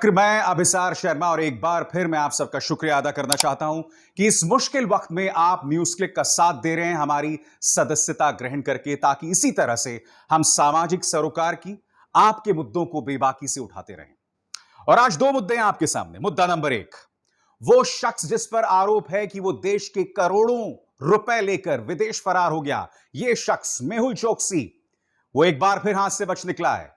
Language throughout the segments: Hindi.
नमस्कार, मैं अभिसार शर्मा और एक बार फिर मैं आप सबका शुक्रिया अदा करना चाहता हूं कि इस मुश्किल वक्त में आप न्यूज क्लिक का साथ दे रहे हैं हमारी सदस्यता ग्रहण करके, ताकि इसी तरह से हम सामाजिक सरोकार की आपके मुद्दों को बेबाकी से उठाते रहें। और आज दो मुद्दे हैं आपके सामने। मुद्दा नंबर एक, वो शख्स जिस पर आरोप है कि वो देश के करोड़ों रुपए लेकर विदेश फरार हो गया, यह शख्स मेहुल चोकसी, वो एक बार फिर हाथ से बच निकला है।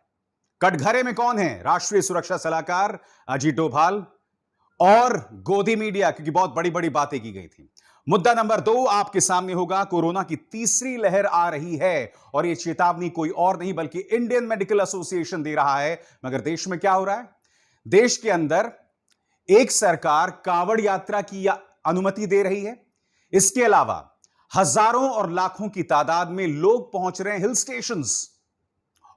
कटघरे में कौन है? राष्ट्रीय सुरक्षा सलाहकार अजीत डोभाल और गोदी मीडिया, क्योंकि बहुत बड़ी बड़ी बातें की गई थी। मुद्दा नंबर दो आपके सामने होगा। कोरोना की तीसरी लहर आ रही है और यह चेतावनी कोई और नहीं बल्कि इंडियन मेडिकल एसोसिएशन दे रहा है। मगर देश में क्या हो रहा है? देश के अंदर एक सरकार कांवड़ यात्रा की अनुमति दे रही है। इसके अलावा हजारों और लाखों की तादाद में लोग पहुंच रहे हैं हिल स्टेशंस,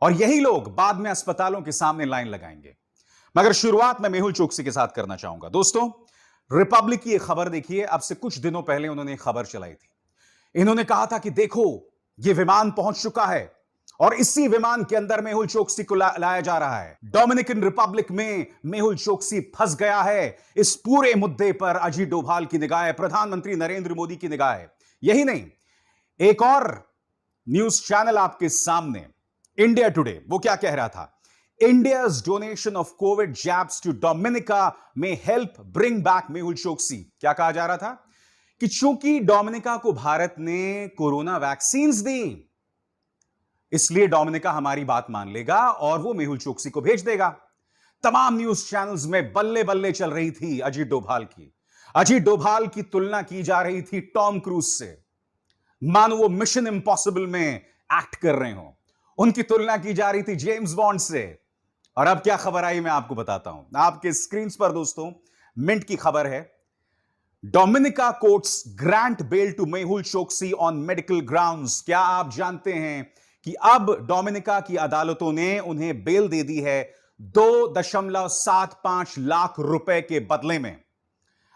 और यही लोग बाद में अस्पतालों के सामने लाइन लगाएंगे। मगर शुरुआत मैं मेहुल चोकसी के साथ करना चाहूंगा। दोस्तों, रिपब्लिक की एक खबर देखिए। अब से कुछ दिनों पहले उन्होंने एक खबर चलाई थी। इन्होंने कहा था कि देखो, यह विमान पहुंच चुका है और इसी विमान के अंदर मेहुल चोकसी को लाया जा रहा है। डोमिनिकन रिपब्लिक में मेहुल चोकसी फंस गया है। इस पूरे मुद्दे पर अजीत डोभाल की निगाह है, प्रधानमंत्री नरेंद्र मोदी की निगाह है। यही नहीं, एक और न्यूज चैनल आपके सामने, इंडिया टुडे, वो क्या कह रहा था? India's donation of covid jabs to Dominica may help bring back Mehul Choksi. क्या कहा जा रहा था? कि चूंकि डोमिनिका को भारत ने कोरोना वैक्सीन्स दी, इसलिए डोमिनिका हमारी बात मान लेगा और वो मेहुल चोकसी को भेज देगा। तमाम न्यूज चैनल्स में बल्ले बल्ले चल रही थी अजीत डोभाल की। अजीत डोभाल की तुलना की जा रही थी टॉम क्रूज से, मानो वो मिशन इंपॉसिबल में एक्ट कर रहे हो। उनकी तुलना की जा रही थी जेम्स बॉन्ड से। और अब क्या खबर आई मैं आपको बताता हूं। आपके स्क्रीन पर दोस्तों मिंट की खबर है। Dominica courts grant bail to Mehul Choksi on medical grounds. क्या आप जानते हैं कि अब डोमिनिका की अदालतों ने उन्हें बेल दे दी है 2.75 लाख रुपए के बदले में।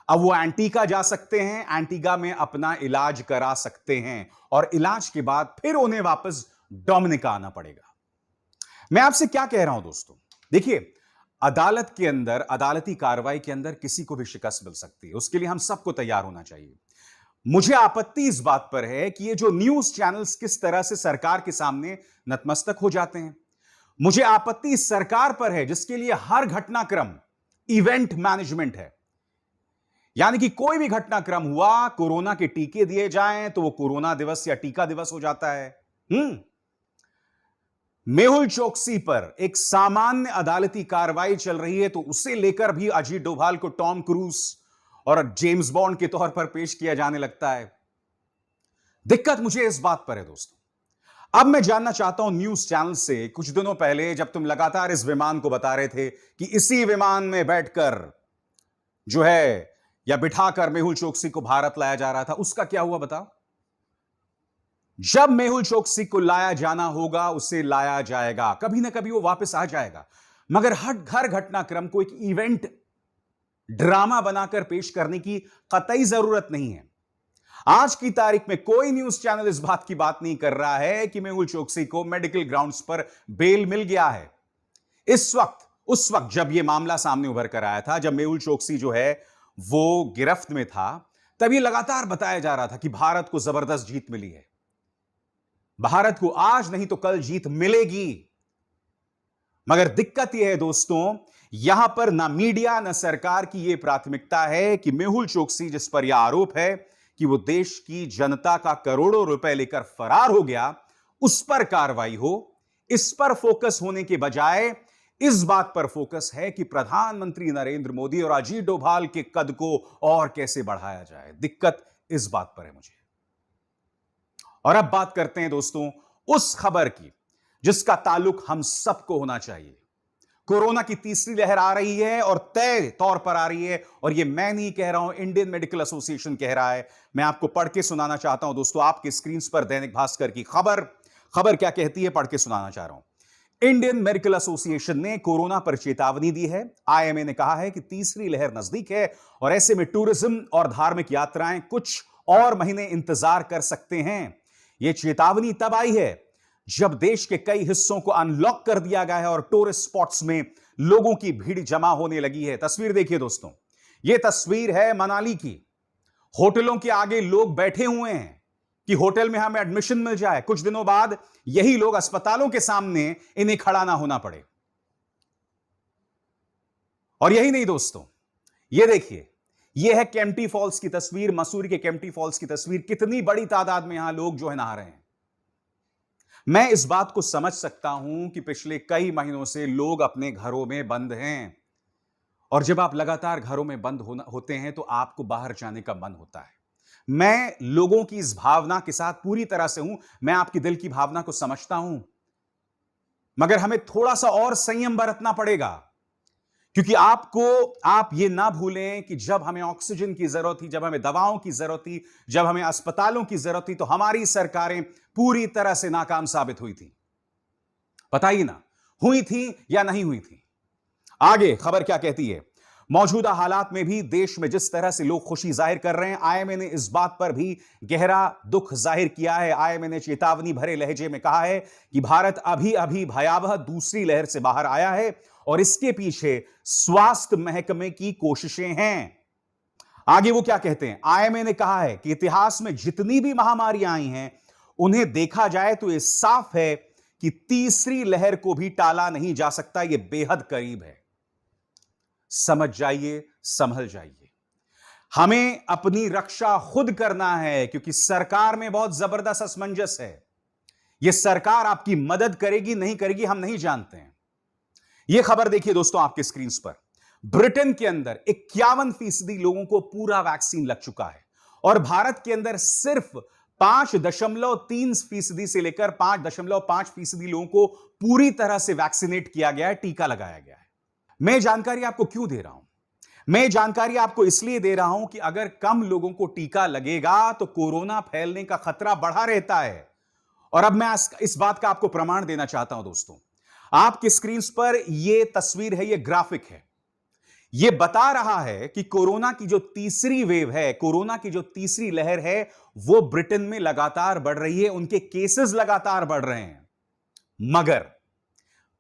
अब वो एंटीगा जा सकते हैं, एंटीगा में अपना इलाज करा सकते हैं और इलाज के बाद फिर उन्हें वापस डोमिनिका आना पड़ेगा। मैं आपसे क्या कह रहा हूं दोस्तों, देखिए, अदालत के अंदर, अदालती कार्रवाई के अंदर किसी को भी शिकस्त मिल सकती है। उसके लिए हम सबको तैयार होना चाहिए। मुझे आपत्ति इस बात पर है कि ये जो न्यूज चैनल्स किस तरह से सरकार के सामने नतमस्तक हो जाते हैं। मुझे आपत्ति इस सरकार पर है जिसके लिए हर घटनाक्रम इवेंट मैनेजमेंट है। यानी कि कोई भी घटनाक्रम हुआ, कोरोना के टीके दिए जाएं तो वो कोरोना दिवस या टीका दिवस हो जाता है। मेहुल चोकसी पर एक सामान्य अदालती कार्रवाई चल रही है तो उसे लेकर भी अजीत डोभाल को टॉम क्रूज और जेम्स बॉन्ड के तौर पर पेश किया जाने लगता है। दिक्कत मुझे इस बात पर है दोस्तों। अब मैं जानना चाहता हूं न्यूज चैनल से, कुछ दिनों पहले जब तुम लगातार इस विमान को बता रहे थे कि इसी विमान में बैठकर जो है या बिठाकर मेहुल चोकसी को भारत लाया जा रहा था, उसका क्या हुआ बताओ? जब मेहुल चोकसी को लाया जाना होगा उसे लाया जाएगा, कभी ना कभी वो वापस आ जाएगा। मगर हर घटनाक्रम को एक इवेंट ड्रामा बनाकर पेश करने की कतई जरूरत नहीं है। आज की तारीख में कोई न्यूज चैनल इस बात की बात नहीं कर रहा है कि मेहुल चोकसी को मेडिकल ग्राउंड्स पर बेल मिल गया है। इस वक्त, उस वक्त जब यह मामला सामने उभर कर आया था, जब मेहुल चोकसी जो है वो गिरफ्त में था, तब यह लगातार बताया जा रहा था कि भारत को जबरदस्त जीत मिली है, भारत को आज नहीं तो कल जीत मिलेगी। मगर दिक्कत यह है दोस्तों, यहां पर ना मीडिया ना सरकार की यह प्राथमिकता है कि मेहुल चोकसी, जिस पर यह आरोप है कि वो देश की जनता का करोड़ों रुपए लेकर फरार हो गया, उस पर कार्रवाई हो। इस पर फोकस होने के बजाय इस बात पर फोकस है कि प्रधानमंत्री नरेंद्र मोदी और अजीत डोभाल के कद को और कैसे बढ़ाया जाए। दिक्कत इस बात पर है मुझे। और अब बात करते हैं दोस्तों उस खबर की जिसका ताल्लुक हम सबको होना चाहिए। कोरोना की तीसरी लहर आ रही है और तय तौर पर आ रही है, और यह मैं नहीं कह रहा हूं, इंडियन मेडिकल एसोसिएशन कह रहा है। मैं आपको पढ़ के सुनाना चाहता हूं दोस्तों। आपके स्क्रीन पर दैनिक भास्कर की खबर क्या कहती है, पढ़ के सुनाना चाह रहा हूं। इंडियन मेडिकल एसोसिएशन ने कोरोना पर चेतावनी दी है। आईएमए ने कहा है कि तीसरी लहर नजदीक है और ऐसे में टूरिज्म और धार्मिक यात्राएं कुछ और महीने इंतजार कर सकते हैं। यह चेतावनी तब आई है जब देश के कई हिस्सों को अनलॉक कर दिया गया है और टूरिस्ट स्पॉट्स में लोगों की भीड़ जमा होने लगी है। तस्वीर देखिए दोस्तों, यह तस्वीर है मनाली की। होटलों के आगे लोग बैठे हुए हैं कि होटल में हमें एडमिशन मिल जाए। कुछ दिनों बाद यही लोग अस्पतालों के सामने इन्हें खड़ा ना होना पड़े। और यही नहीं दोस्तों, यह देखिए, यह है केम्प्टी फॉल्स की तस्वीर, मसूरी के केम्प्टी फॉल्स की तस्वीर। कितनी बड़ी तादाद में यहां लोग जो है नहा रहे हैं। मैं इस बात को समझ सकता हूं कि पिछले कई महीनों से लोग अपने घरों में बंद हैं, और जब आप लगातार घरों में बंद होते हैं तो आपको बाहर जाने का मन होता है। मैं लोगों की इस भावना के साथ पूरी तरह से हूं, मैं आपकी दिल की भावना को समझता हूं, मगर हमें थोड़ा सा और संयम बरतना पड़ेगा, क्योंकि आप ये ना भूलें कि जब हमें ऑक्सीजन की जरूरत थी, जब हमें दवाओं की जरूरत थी, जब हमें अस्पतालों की जरूरत थी, तो हमारी सरकारें पूरी तरह से नाकाम साबित हुई थी। बताइए ना, हुई थी या नहीं हुई थी? आगे खबर क्या कहती है। मौजूदा हालात में भी देश में जिस तरह से लोग खुशी जाहिर कर रहे हैं, आईएमए ने इस बात पर भी गहरा दुख जाहिर किया है। आईएमए ने चेतावनी भरे लहजे में कहा है कि भारत अभी अभी भयावह दूसरी लहर से बाहर आया है और इसके पीछे स्वास्थ्य महकमे की कोशिशें हैं। आगे वो क्या कहते हैं, आईएमए ने कहा है कि इतिहास में जितनी भी महामारियां आई हैं, उन्हें देखा जाए तो यह साफ है कि तीसरी लहर को भी टाला नहीं जा सकता। यह बेहद करीब है। समझ जाइए, संभल जाइए। हमें अपनी रक्षा खुद करना है, क्योंकि सरकार में बहुत जबरदस्त असमंजस है। यह सरकार आपकी मदद करेगी नहीं करेगी हम नहीं जानते हैं। यह खबर देखिए दोस्तों आपके स्क्रीन पर। ब्रिटेन के अंदर 51% लोगों को पूरा वैक्सीन लग चुका है, और भारत के अंदर सिर्फ 5.3% से लेकर 5.5% लोगों को पूरी तरह से वैक्सीनेट किया गया है, टीका लगाया गया है। मैं जानकारी आपको क्यों दे रहा हूं? मैं जानकारी आपको इसलिए दे रहा हूं कि अगर कम लोगों को टीका लगेगा तो कोरोना फैलने का खतरा बढ़ा रहता है। और अब मैं इस बात का आपको प्रमाण देना चाहता हूं दोस्तों। आपकी स्क्रीन पर यह तस्वीर है, यह ग्राफिक है। यह बता रहा है कि कोरोना की जो तीसरी वेव है, कोरोना की जो तीसरी लहर है, वो ब्रिटेन में लगातार बढ़ रही है। उनके केसेस लगातार बढ़ रहे हैं। मगर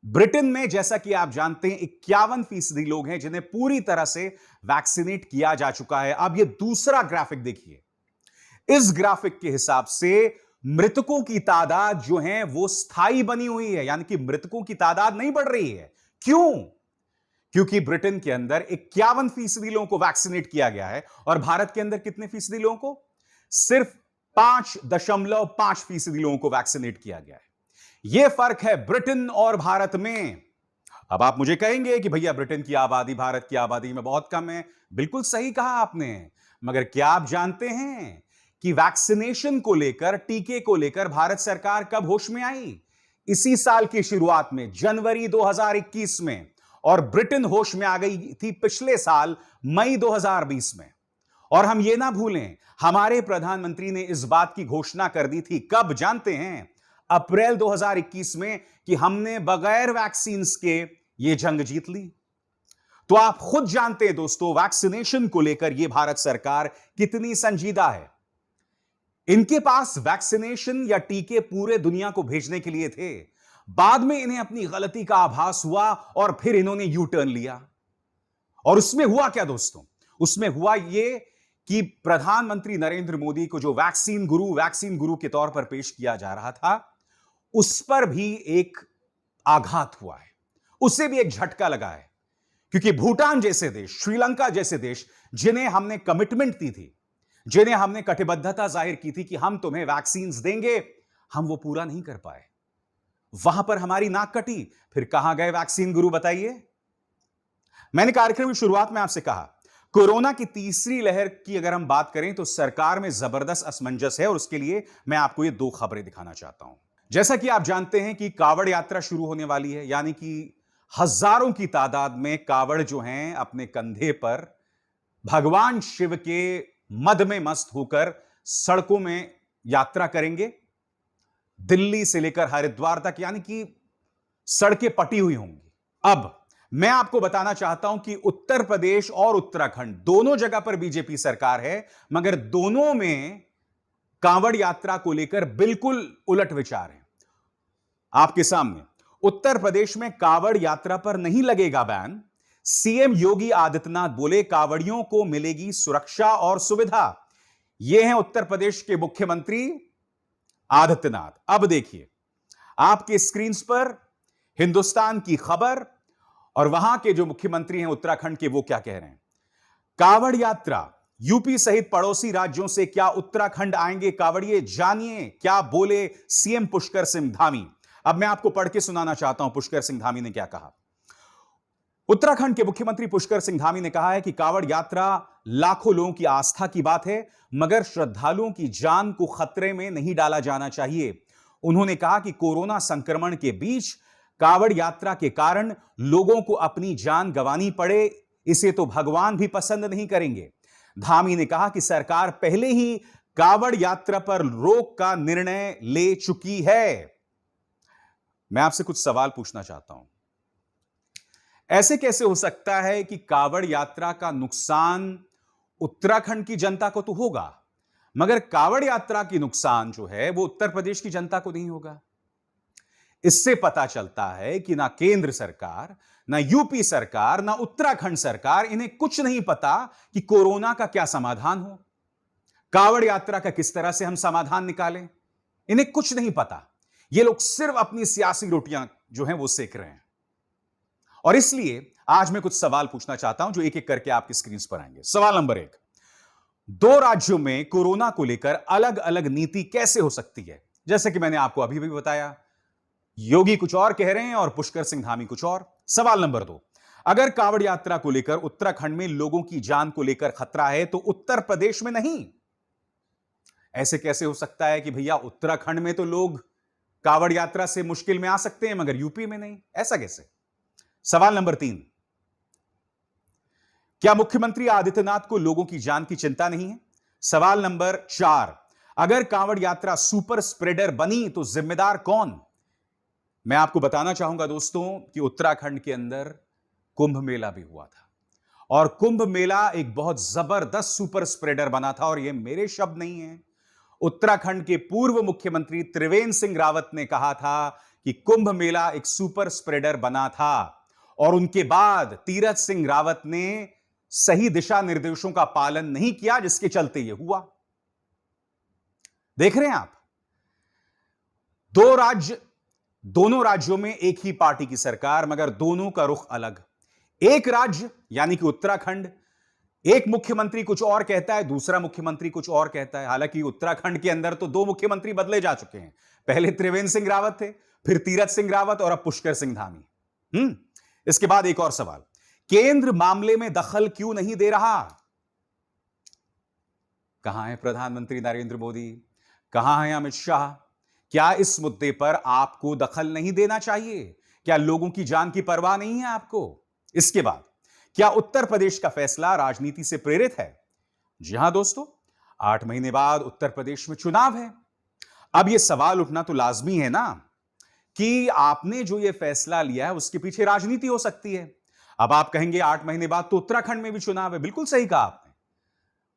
ब्रिटेन में, जैसा कि आप जानते हैं, 51% लोग हैं जिन्हें पूरी तरह से वैक्सीनेट किया जा चुका है। अब यह दूसरा ग्राफिक देखिए। इस ग्राफिक के हिसाब से मृतकों की तादाद जो है वो स्थायी बनी हुई है, यानी कि मृतकों की तादाद नहीं बढ़ रही है। क्यों? क्योंकि ब्रिटेन के अंदर 51% लोगों को वैक्सीनेट किया गया है, और भारत के अंदर कितने फीसदी लोगों को? सिर्फ 5.5% लोगों को वैक्सीनेट किया गया है। यह फर्क है ब्रिटेन और भारत में। अब आप मुझे कहेंगे कि भैया ब्रिटेन की आबादी भारत की आबादी में बहुत कम है। बिल्कुल सही कहा आपने, मगर क्या आप जानते हैं कि वैक्सीनेशन को लेकर, टीके को लेकर भारत सरकार कब होश में आई? इसी साल की शुरुआत में, जनवरी 2021 में। और ब्रिटेन होश में आ गई थी पिछले साल मई 2020 में। और हम यह ना भूलें, हमारे प्रधानमंत्री ने इस बात की घोषणा कर दी थी, कब जानते हैं? अप्रैल 2021 में, कि हमने बगैर वैक्सीन के यह जंग जीत ली। तो आप खुद जानते हैं दोस्तों, वैक्सीनेशन को लेकर यह भारत सरकार कितनी संजीदा है। इनके पास वैक्सीनेशन या टीके पूरे दुनिया को भेजने के लिए थे। बाद में इन्हें अपनी गलती का आभास हुआ और फिर इन्होंने यू टर्न लिया। और उसमें हुआ क्या दोस्तों? उसमें हुआ यह कि प्रधानमंत्री नरेंद्र मोदी को जो वैक्सीन गुरु के तौर पर पेश किया जा रहा था, उस पर भी एक आघात हुआ है, उससे भी एक झटका लगा है। क्योंकि भूटान जैसे देश, श्रीलंका जैसे देश, जिन्हें हमने कमिटमेंट दी थी, जिन्हें हमने कटिबद्धता जाहिर की थी कि हम तुम्हें वैक्सीन देंगे, हम वो पूरा नहीं कर पाए। वहां पर हमारी नाक कटी। फिर कहां गए वैक्सीन गुरु, बताइए? मैंने कार्यक्रम की शुरुआत में आपसे कहा, कोरोना की तीसरी लहर की अगर हम बात करें तो सरकार में जबरदस्त असमंजस है, और उसके लिए मैं आपको ये दो खबरें दिखाना चाहता हूं। जैसा कि आप जानते हैं कि कावड़ यात्रा शुरू होने वाली है, यानी कि हजारों की तादाद में कावड़ जो हैं अपने कंधे पर भगवान शिव के मद में मस्त होकर सड़कों में यात्रा करेंगे, दिल्ली से लेकर हरिद्वार तक, यानी कि सड़कें पटी हुई होंगी। अब मैं आपको बताना चाहता हूं कि उत्तर प्रदेश और उत्तराखंड दोनों जगह पर बीजेपी सरकार है, मगर दोनों में कांवड़ यात्रा को लेकर बिल्कुल उलट विचार है। आपके सामने उत्तर प्रदेश में कावड़ यात्रा पर नहीं लगेगा बैन। सीएम योगी आदित्यनाथ बोले कावड़ियों को मिलेगी सुरक्षा और सुविधा। यह हैं उत्तर प्रदेश के मुख्यमंत्री आदित्यनाथ। अब देखिए आपके स्क्रीन पर हिंदुस्तान की खबर और वहां के जो मुख्यमंत्री हैं उत्तराखंड के, वो क्या कह रहे हैं। कावड़ यात्रा, यूपी सहित पड़ोसी राज्यों से क्या उत्तराखंड आएंगे कावड़िए, जानिए क्या बोले सीएम पुष्कर सिंह धामी। अब मैं आपको पढ़ के सुनाना चाहता हूं पुष्कर सिंह धामी ने क्या कहा। उत्तराखंड के मुख्यमंत्री पुष्कर सिंह धामी ने कहा है कि कावड़ यात्रा लाखों लोगों की आस्था की बात है, मगर श्रद्धालुओं की जान को खतरे में नहीं डाला जाना चाहिए। उन्होंने कहा कि कोरोना संक्रमण के बीच कावड़ यात्रा के कारण लोगों को अपनी जान गंवानी पड़े, इसे तो भगवान भी पसंद नहीं करेंगे। धामी ने कहा कि सरकार पहले ही कावड़ यात्रा पर रोक का निर्णय ले चुकी है। मैं आपसे कुछ सवाल पूछना चाहता हूं। ऐसे कैसे हो सकता है कि कावड़ यात्रा का नुकसान उत्तराखंड की जनता को तो होगा, मगर कावड़ यात्रा की नुकसान जो है वो उत्तर प्रदेश की जनता को नहीं होगा? इससे पता चलता है कि ना केंद्र सरकार, ना यूपी सरकार, ना उत्तराखंड सरकार, इन्हें कुछ नहीं पता कि कोरोना का क्या समाधान हो, कावड़ यात्रा का किस तरह से हम समाधान निकालें। इन्हें कुछ नहीं पता। ये लोग सिर्फ अपनी सियासी रोटियां जो हैं वो सेक रहे हैं। और इसलिए आज मैं कुछ सवाल पूछना चाहता हूं जो एक एक करके आपकी स्क्रीन पर आएंगे। सवाल नंबर 1, 2 राज्यों में कोरोना को लेकर अलग अलग नीति कैसे हो सकती है? जैसे कि मैंने आपको अभी भी बताया, योगी कुछ और कह रहे हैं और पुष्कर सिंह धामी कुछ और। सवाल नंबर 2, अगर कावड़ यात्रा को लेकर उत्तराखंड में लोगों की जान को लेकर खतरा है तो उत्तर प्रदेश में नहीं। ऐसे कैसे हो सकता है कि भैया उत्तराखंड में तो लोग कावड़ यात्रा से मुश्किल में आ सकते हैं मगर यूपी में नहीं? ऐसा कैसे? सवाल नंबर 3, क्या मुख्यमंत्री आदित्यनाथ को लोगों की जान की चिंता नहीं है? सवाल नंबर 4, अगर कावड़ यात्रा सुपर स्प्रेडर बनी तो जिम्मेदार कौन? मैं आपको बताना चाहूंगा दोस्तों कि उत्तराखंड के अंदर कुंभ मेला भी हुआ था और कुंभ मेला एक बहुत जबरदस्त सुपर स्प्रेडर बना था। और यह मेरे शब्द नहीं है, उत्तराखंड के पूर्व मुख्यमंत्री त्रिवेंद्र सिंह रावत ने कहा था कि कुंभ मेला एक सुपर स्प्रेडर बना था। और उनके बाद तीरथ सिंह रावत ने सही दिशा निर्देशों का पालन नहीं किया, जिसके चलते यह हुआ। देख रहे हैं आप, दोनों राज्यों में एक ही पार्टी की सरकार, मगर दोनों का रुख अलग। एक राज्य यानी कि उत्तराखंड, एक मुख्यमंत्री कुछ और कहता है, दूसरा मुख्यमंत्री कुछ और कहता है। हालांकि उत्तराखंड के अंदर तो 2 मुख्यमंत्री बदले जा चुके हैं। पहले त्रिवेंद्र सिंह रावत थे, फिर तीरथ सिंह रावत और अब पुष्कर सिंह धामी। इसके बाद एक और सवाल, केंद्र मामले में दखल क्यों नहीं दे रहा? कहां है प्रधानमंत्री नरेंद्र मोदी? कहां है अमित शाह? क्या इस मुद्दे पर आपको दखल नहीं देना चाहिए? क्या लोगों की जान की परवाह नहीं है आपको? इसके बाद, क्या उत्तर प्रदेश का फैसला राजनीति से प्रेरित है? जी हां दोस्तों, 8 महीने बाद उत्तर प्रदेश में चुनाव है। अब यह सवाल उठना तो लाजमी है ना कि आपने जो यह फैसला लिया है उसके पीछे राजनीति हो सकती है। अब आप कहेंगे 8 महीने बाद तो उत्तराखंड में भी चुनाव है। बिल्कुल सही कहा आपने,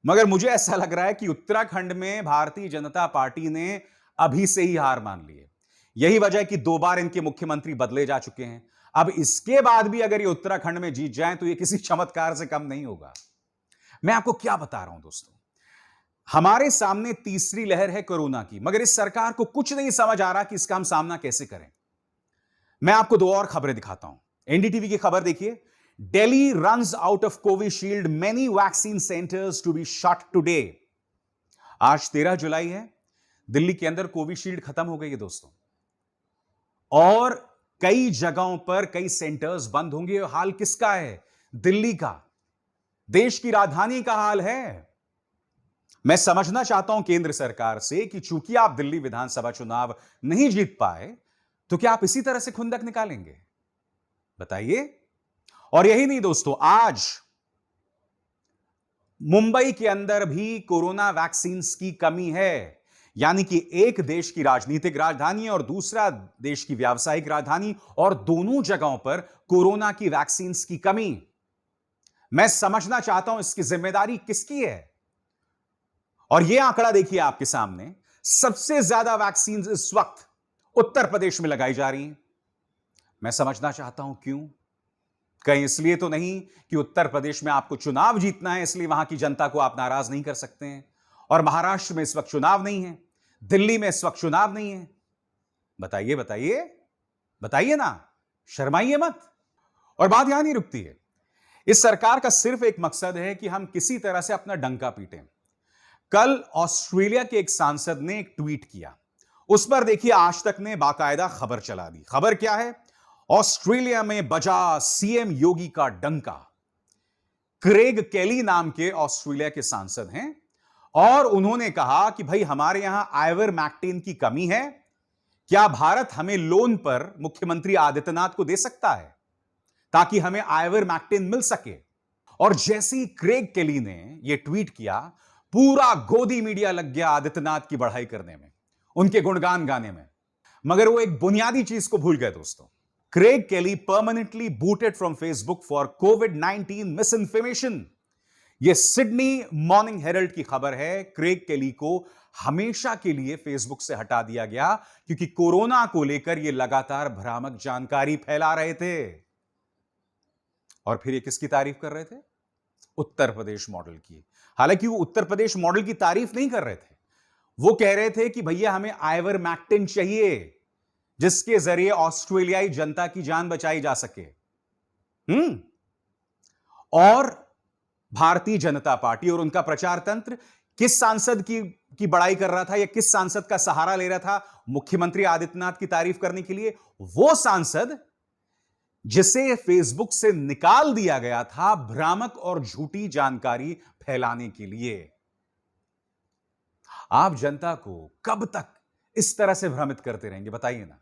मगर मुझे ऐसा लग रहा है कि उत्तराखंड में भारतीय जनता पार्टी ने अभी से ही हार मान ली है। यही वजह है कि 2 बार इनके मुख्यमंत्री बदले जा चुके हैं। अब इसके बाद भी अगर ये उत्तराखंड में जीत जाएं तो ये किसी चमत्कार से कम नहीं होगा। मैं आपको क्या बता रहा हूं दोस्तों, हमारे सामने तीसरी लहर है कोरोना की, मगर इस सरकार को कुछ नहीं समझ आ रहा कि इसका हम सामना कैसे करें। मैं आपको 2 और खबरें दिखाता हूं। एनडीटीवी की खबर देखिए, Delhi runs out of Covishield, many vaccine centres to be shut today. आज 13 जुलाई है, दिल्ली के अंदर कोविशील्ड खत्म हो गई है दोस्तों, और कई जगहों पर कई सेंटर्स बंद होंगे। हाल किसका है? दिल्ली का, देश की राजधानी का हाल है। मैं समझना चाहता हूं केंद्र सरकार से कि चूंकि आप दिल्ली विधानसभा चुनाव नहीं जीत पाए तो क्या आप इसी तरह से खुंदक निकालेंगे? बताइए। और यही नहीं दोस्तों, आज मुंबई के अंदर भी कोरोना वैक्सीन की कमी है। यानी कि एक देश की राजनीतिक राजधानी और दूसरा देश की व्यावसायिक राजधानी, और दोनों जगहों पर कोरोना की वैक्सीन की कमी। मैं समझना चाहता हूं इसकी जिम्मेदारी किसकी है। और यह आंकड़ा देखिए आपके सामने, सबसे ज्यादा वैक्सीन इस वक्त उत्तर प्रदेश में लगाई जा रही हैं। मैं समझना चाहता हूं क्यों। कहीं इसलिए तो नहीं कि उत्तर प्रदेश में आपको चुनाव जीतना है, इसलिए वहां की जनता को आप नाराज नहीं कर सकते हैं, और महाराष्ट्र में इस वक्त चुनाव नहीं है, दिल्ली में इस वक्त चुनाव नहीं है। बताइए बताइए बताइए ना, शर्माइए मत। और बात यहां नहीं रुकती है। इस सरकार का सिर्फ एक मकसद है कि हम किसी तरह से अपना डंका पीटें। कल ऑस्ट्रेलिया के एक सांसद ने एक ट्वीट किया, उस पर देखिए आज तक ने बाकायदा खबर चला दी। खबर क्या है? ऑस्ट्रेलिया में बजा सीएम योगी का डंका। क्रेग केली नाम के ऑस्ट्रेलिया के सांसद हैं और उन्होंने कहा कि भाई हमारे यहां आइवरमैक्टिन की कमी है, क्या भारत हमें लोन पर मुख्यमंत्री आदित्यनाथ को दे सकता है ताकि हमें आइवरमैक्टिन मिल सके। और जैसे ही क्रेग केली ने यह ट्वीट किया, पूरा गोदी मीडिया लग गया आदित्यनाथ की बढ़ाई करने में, उनके गुणगान गाने में। मगर वो एक बुनियादी चीज को भूल गए दोस्तों। क्रेग केली permanently booted from Facebook for covid miss information. यह सिडनी मॉर्निंग हेरल्ड की खबर है। क्रेग केली को हमेशा के लिए फेसबुक से हटा दिया गया क्योंकि कोरोना को लेकर यह लगातार भ्रामक जानकारी फैला रहे थे। और फिर ये किसकी तारीफ कर रहे थे? उत्तर प्रदेश मॉडल की। हालांकि वो उत्तर प्रदेश मॉडल की तारीफ नहीं कर रहे थे, वो कह रहे थे कि भैया हमें आइवरमैक्टिन चाहिए जिसके जरिए ऑस्ट्रेलियाई जनता की जान बचाई जा सके। और भारतीय जनता पार्टी और उनका प्रचार तंत्र किस सांसद की बड़ाई कर रहा था या किस सांसद का सहारा ले रहा था मुख्यमंत्री आदित्यनाथ की तारीफ करने के लिए? वो सांसद जिसे फेसबुक से निकाल दिया गया था भ्रामक और झूठी जानकारी फैलाने के लिए। आप जनता को कब तक इस तरह से भ्रमित करते रहेंगे? बताइए ना,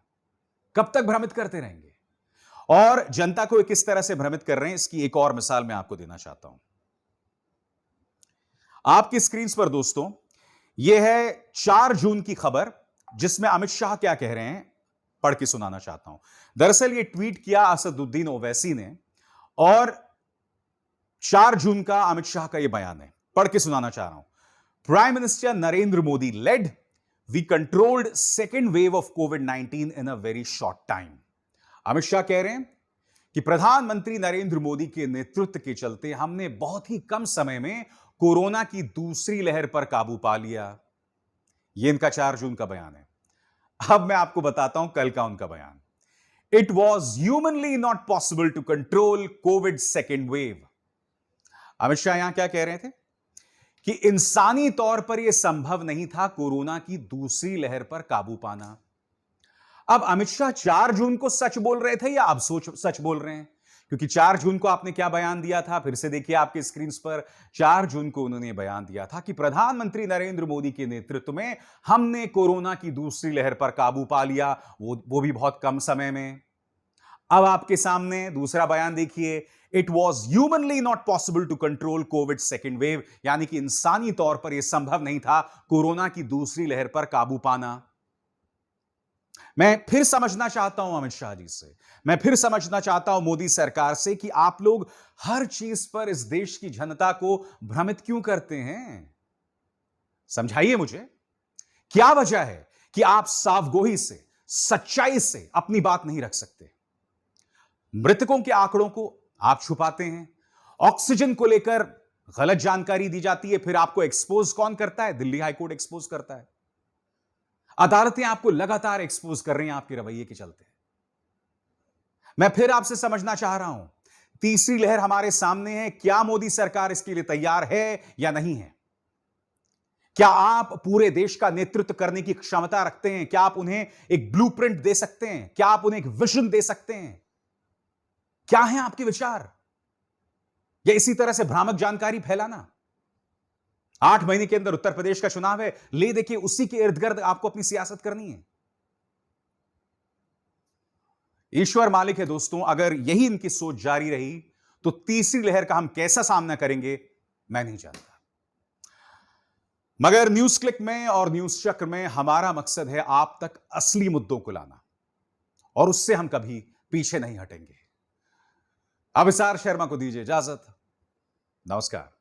कब तक भ्रमित करते रहेंगे? और जनता को किस तरह से भ्रमित कर रहे हैं, इसकी एक और मिसाल मैं आपको देना चाहता हूं। आपकी स्क्रीन पर दोस्तों यह है 4 जून की खबर, जिसमें अमित शाह क्या कह रहे हैं, पढ़ के सुनाना चाहता हूं। दरअसल यह ट्वीट किया असदुद्दीन ओवैसी ने, और 4 जून का अमित शाह का यह बयान है, पढ़ के सुनाना चाह रहा हूं। Prime minister Narendra Modi led, we controlled second wave of कोविड-19 in a very short time. Amit Shah कह रहे हैं कि प्रधानमंत्री नरेंद्र मोदी के नेतृत्व के चलते हमने बहुत ही कम समय में कोरोना की दूसरी लहर पर काबू पा लिया। यह इनका 4 जून का बयान है। अब मैं आपको बताता हूं कल का उनका बयान। It was humanly not possible to control Covid second wave. Amit Shah यहां क्या कह रहे थे कि इंसानी तौर पर यह संभव नहीं था कोरोना की दूसरी लहर पर काबू पाना। अब अमित शाह 4 जून को सच बोल रहे थे या अब सच बोल रहे हैं? क्योंकि 4 जून को आपने क्या बयान दिया था, फिर से देखिए आपके स्क्रीन पर। 4 जून को उन्होंने बयान दिया था कि प्रधानमंत्री नरेंद्र मोदी के नेतृत्व में हमने कोरोना की दूसरी लहर पर काबू पा लिया, वो भी बहुत कम समय में। अब आपके सामने दूसरा बयान देखिए, it was humanly not possible to control Covid second wave, यानी कि इंसानी तौर पर यह संभव नहीं था कोरोना की दूसरी लहर पर काबू पाना। मैं फिर समझना चाहता हूं अमित शाह जी से, मैं फिर समझना चाहता हूं मोदी सरकार से कि आप लोग हर चीज पर इस देश की जनता को भ्रमित क्यों करते हैं? समझाइए मुझे, क्या वजह है कि आप साफगोई से, सच्चाई से अपनी बात नहीं रख सकते? मृतकों के आंकड़ों को आप छुपाते हैं, ऑक्सीजन को लेकर गलत जानकारी दी जाती है, फिर आपको एक्सपोज कौन करता है? दिल्ली हाईकोर्ट एक्सपोज करता है, अदालतें आपको लगातार एक्सपोज कर रही हैं आपके रवैये के चलते। मैं फिर आपसे समझना चाह रहा हूं, तीसरी लहर हमारे सामने है, क्या मोदी सरकार इसके लिए तैयार है या नहीं है? क्या आप पूरे देश का नेतृत्व करने की क्षमता रखते हैं? क्या आप उन्हें एक ब्लूप्रिंट दे सकते हैं? क्या आप उन्हें एक विजन दे सकते हैं? क्या है आपके विचार? या इसी तरह से भ्रामक जानकारी फैलाना? 8 महीने के अंदर उत्तर प्रदेश का चुनाव है, ले देखिए उसी के इर्द गिर्द आपको अपनी सियासत करनी है। ईश्वर मालिक है दोस्तों, अगर यही इनकी सोच जारी रही तो तीसरी लहर का हम कैसा सामना करेंगे मैं नहीं जानता। मगर न्यूज क्लिक में और न्यूज चक्र में हमारा मकसद है आप तक असली मुद्दों को लाना, और उससे हम कभी पीछे नहीं हटेंगे। अभिसार शर्मा को दीजिए इजाजत। नमस्कार।